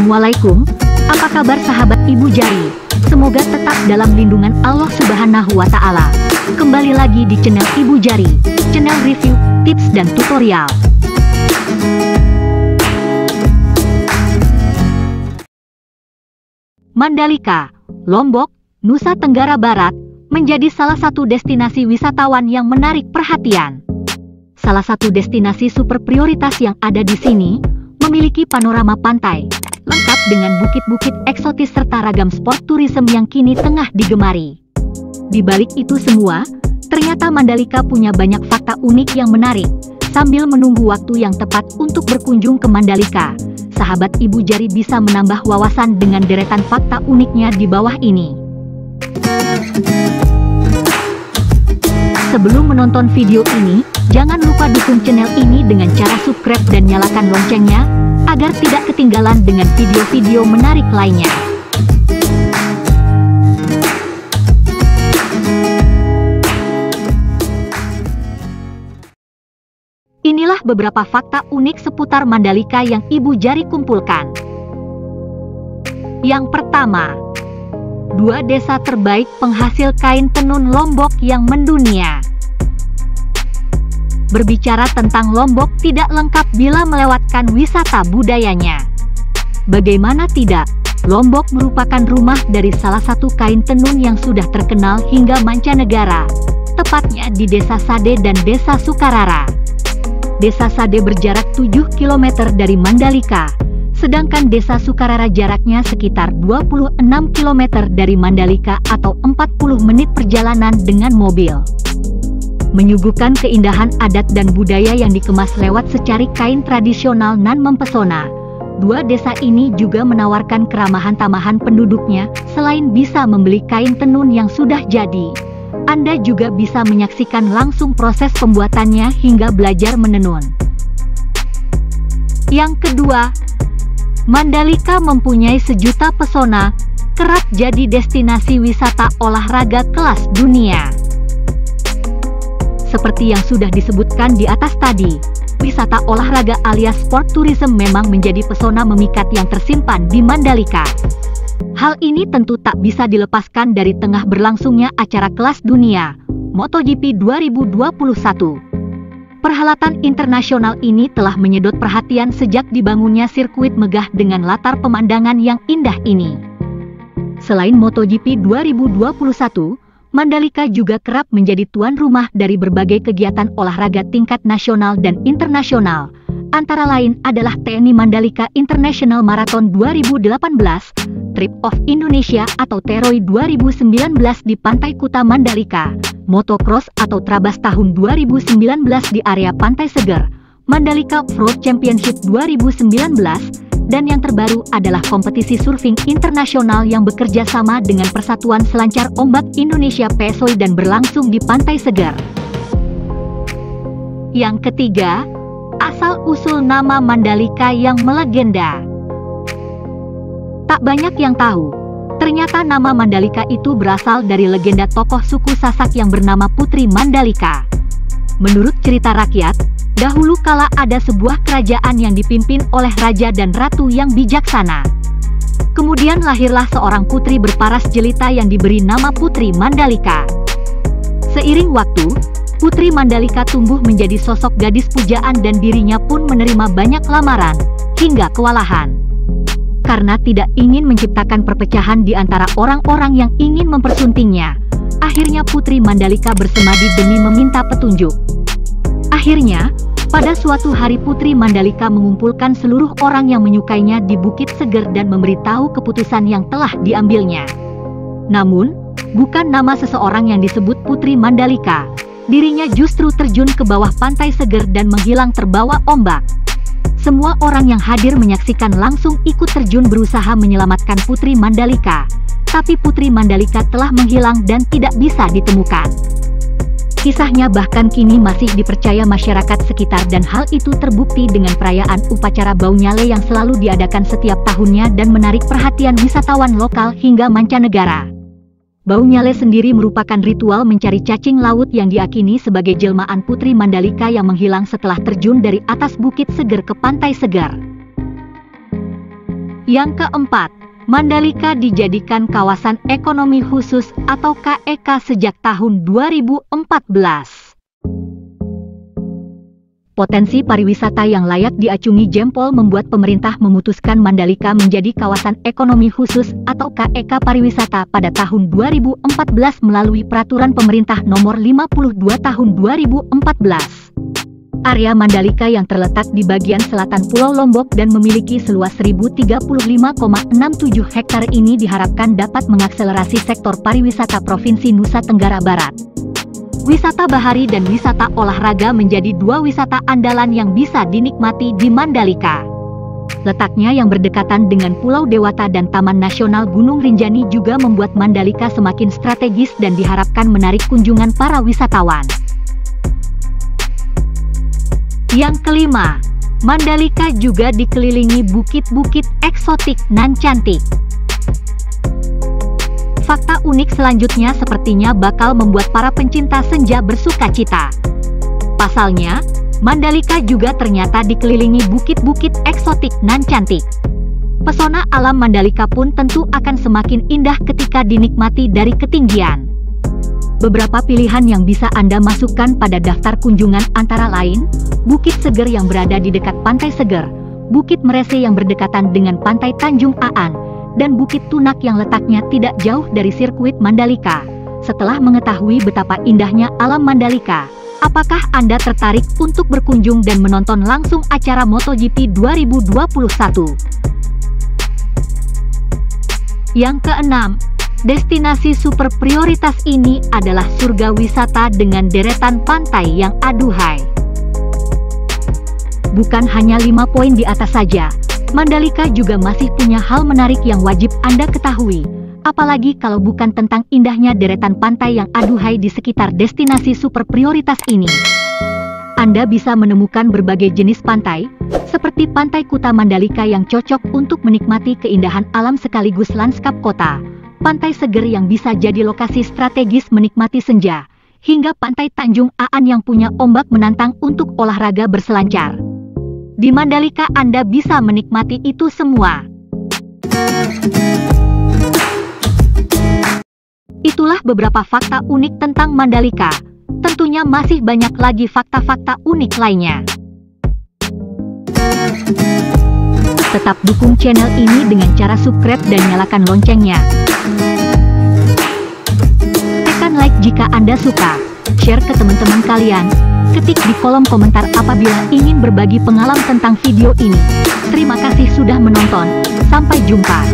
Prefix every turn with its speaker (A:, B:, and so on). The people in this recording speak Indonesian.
A: Assalamualaikum, apa kabar sahabat Ibu Jari? Semoga tetap dalam lindungan Allah Subhanahu wa Ta'ala. Kembali lagi di channel Ibu Jari, channel review, tips dan tutorial. Mandalika, Lombok, Nusa Tenggara Barat, menjadi salah satu destinasi wisatawan yang menarik perhatian. Salah satu destinasi super prioritas yang ada di sini, memiliki panorama pantai, lengkap dengan bukit-bukit eksotis serta ragam sport tourism yang kini tengah digemari. Di balik itu semua, ternyata Mandalika punya banyak fakta unik yang menarik. Sambil menunggu waktu yang tepat untuk berkunjung ke Mandalika, sahabat Ibu Jari bisa menambah wawasan dengan deretan fakta uniknya di bawah ini. Sebelum menonton video ini, jangan lupa dukung channel ini dengan cara subscribe dan nyalakan loncengnya, agar tidak ketinggalan dengan video-video menarik lainnya. Inilah beberapa fakta unik seputar Mandalika yang Ibu Jari kumpulkan. Yang pertama, 2 desa terbaik penghasil kain tenun Lombok yang mendunia. Berbicara tentang Lombok tidak lengkap bila melewatkan wisata budayanya. Bagaimana tidak, Lombok merupakan rumah dari salah satu kain tenun yang sudah terkenal hingga mancanegara, tepatnya di Desa Sade dan Desa Sukarara. Desa Sade berjarak 7 km dari Mandalika, sedangkan Desa Sukarara jaraknya sekitar 26 km dari Mandalika atau 40 menit perjalanan dengan mobil. Menyuguhkan keindahan adat dan budaya yang dikemas lewat secari kain tradisional nan mempesona. 2 desa ini juga menawarkan keramahan tamahan penduduknya. Selain bisa membeli kain tenun yang sudah jadi, Anda juga bisa menyaksikan langsung proses pembuatannya hingga belajar menenun. Yang kedua, Mandalika mempunyai sejuta pesona, kerap jadi destinasi wisata olahraga kelas dunia. Seperti yang sudah disebutkan di atas tadi, wisata olahraga alias sport tourism memang menjadi pesona memikat yang tersimpan di Mandalika. Hal ini tentu tak bisa dilepaskan dari tengah berlangsungnya acara kelas dunia, MotoGP 2021. Perhelatan internasional ini telah menyedot perhatian sejak dibangunnya sirkuit megah dengan latar pemandangan yang indah ini. Selain MotoGP 2021, Mandalika juga kerap menjadi tuan rumah dari berbagai kegiatan olahraga tingkat nasional dan internasional. Antara lain adalah TNI Mandalika International Marathon 2018, Trip of Indonesia atau TEROI 2019 di Pantai Kuta Mandalika, Motocross atau Trabas tahun 2019 di area Pantai Seger, Mandalika World Championship 2019, dan yang terbaru adalah kompetisi surfing internasional yang bekerja sama dengan Persatuan Selancar Ombak Indonesia PSOI dan berlangsung di Pantai Seger. Yang ketiga, asal-usul nama Mandalika yang melegenda. Tak banyak yang tahu, ternyata nama Mandalika itu berasal dari legenda tokoh suku Sasak yang bernama Putri Mandalika. Menurut cerita rakyat, dahulu kala ada sebuah kerajaan yang dipimpin oleh raja dan ratu yang bijaksana. Kemudian lahirlah seorang putri berparas jelita yang diberi nama Putri Mandalika. Seiring waktu, Putri Mandalika tumbuh menjadi sosok gadis pujaan dan dirinya pun menerima banyak lamaran, hingga kewalahan. Karena tidak ingin menciptakan perpecahan di antara orang-orang yang ingin mempersuntingnya, akhirnya Putri Mandalika bersemadi demi meminta petunjuk. Akhirnya, pada suatu hari Putri Mandalika mengumpulkan seluruh orang yang menyukainya di Bukit Seger dan memberitahu keputusan yang telah diambilnya. Namun, bukan nama seseorang yang disebut Putri Mandalika. Dirinya justru terjun ke bawah Pantai Seger dan menghilang terbawa ombak. Semua orang yang hadir menyaksikan langsung ikut terjun berusaha menyelamatkan Putri Mandalika. Tapi Putri Mandalika telah menghilang dan tidak bisa ditemukan. Kisahnya bahkan kini masih dipercaya masyarakat sekitar dan hal itu terbukti dengan perayaan upacara Bau Nyale yang selalu diadakan setiap tahunnya dan menarik perhatian wisatawan lokal hingga mancanegara. Bau Nyale sendiri merupakan ritual mencari cacing laut yang diakini sebagai jelmaan Putri Mandalika yang menghilang setelah terjun dari atas Bukit Seger ke Pantai Seger. Yang keempat, Mandalika dijadikan kawasan ekonomi khusus atau KEK sejak tahun 2014. Potensi pariwisata yang layak diacungi jempol membuat pemerintah memutuskan Mandalika menjadi kawasan ekonomi khusus atau KEK pariwisata pada tahun 2014 melalui Peraturan Pemerintah Nomor 52 Tahun 2014. Area Mandalika yang terletak di bagian selatan Pulau Lombok dan memiliki seluas 1035,67 hektar ini diharapkan dapat mengakselerasi sektor pariwisata Provinsi Nusa Tenggara Barat. Wisata bahari dan wisata olahraga menjadi dua wisata andalan yang bisa dinikmati di Mandalika. Letaknya yang berdekatan dengan Pulau Dewata dan Taman Nasional Gunung Rinjani juga membuat Mandalika semakin strategis dan diharapkan menarik kunjungan para wisatawan. Yang kelima, Mandalika juga dikelilingi bukit-bukit eksotik nan cantik. Fakta unik selanjutnya sepertinya bakal membuat para pencinta senja bersukacita. Pasalnya, Mandalika juga ternyata dikelilingi bukit-bukit eksotik nan cantik. Pesona alam Mandalika pun tentu akan semakin indah ketika dinikmati dari ketinggian. Beberapa pilihan yang bisa Anda masukkan pada daftar kunjungan antara lain, Bukit Seger yang berada di dekat Pantai Seger, Bukit Merese yang berdekatan dengan Pantai Tanjung Aan, dan Bukit Tunak yang letaknya tidak jauh dari sirkuit Mandalika. Setelah mengetahui betapa indahnya alam Mandalika, apakah Anda tertarik untuk berkunjung dan menonton langsung acara MotoGP 2021? Yang keenam, destinasi super prioritas ini adalah surga wisata dengan deretan pantai yang aduhai. Bukan hanya 5 poin di atas saja, Mandalika juga masih punya hal menarik yang wajib Anda ketahui, apalagi kalau bukan tentang indahnya deretan pantai yang aduhai di sekitar destinasi super prioritas ini. Anda bisa menemukan berbagai jenis pantai, seperti Pantai Kuta Mandalika yang cocok untuk menikmati keindahan alam sekaligus lanskap kota, Pantai Seger yang bisa jadi lokasi strategis menikmati senja, hingga Pantai Tanjung Aan yang punya ombak menantang untuk olahraga berselancar. Di Mandalika Anda bisa menikmati itu semua. Itulah beberapa fakta unik tentang Mandalika. Tentunya masih banyak lagi fakta-fakta unik lainnya. Tetap dukung channel ini dengan cara subscribe dan nyalakan loncengnya. Tekan like jika Anda suka, share ke teman-teman kalian. Ketik di kolom komentar apabila ingin berbagi pengalaman tentang video ini. Terima kasih sudah menonton. Sampai jumpa.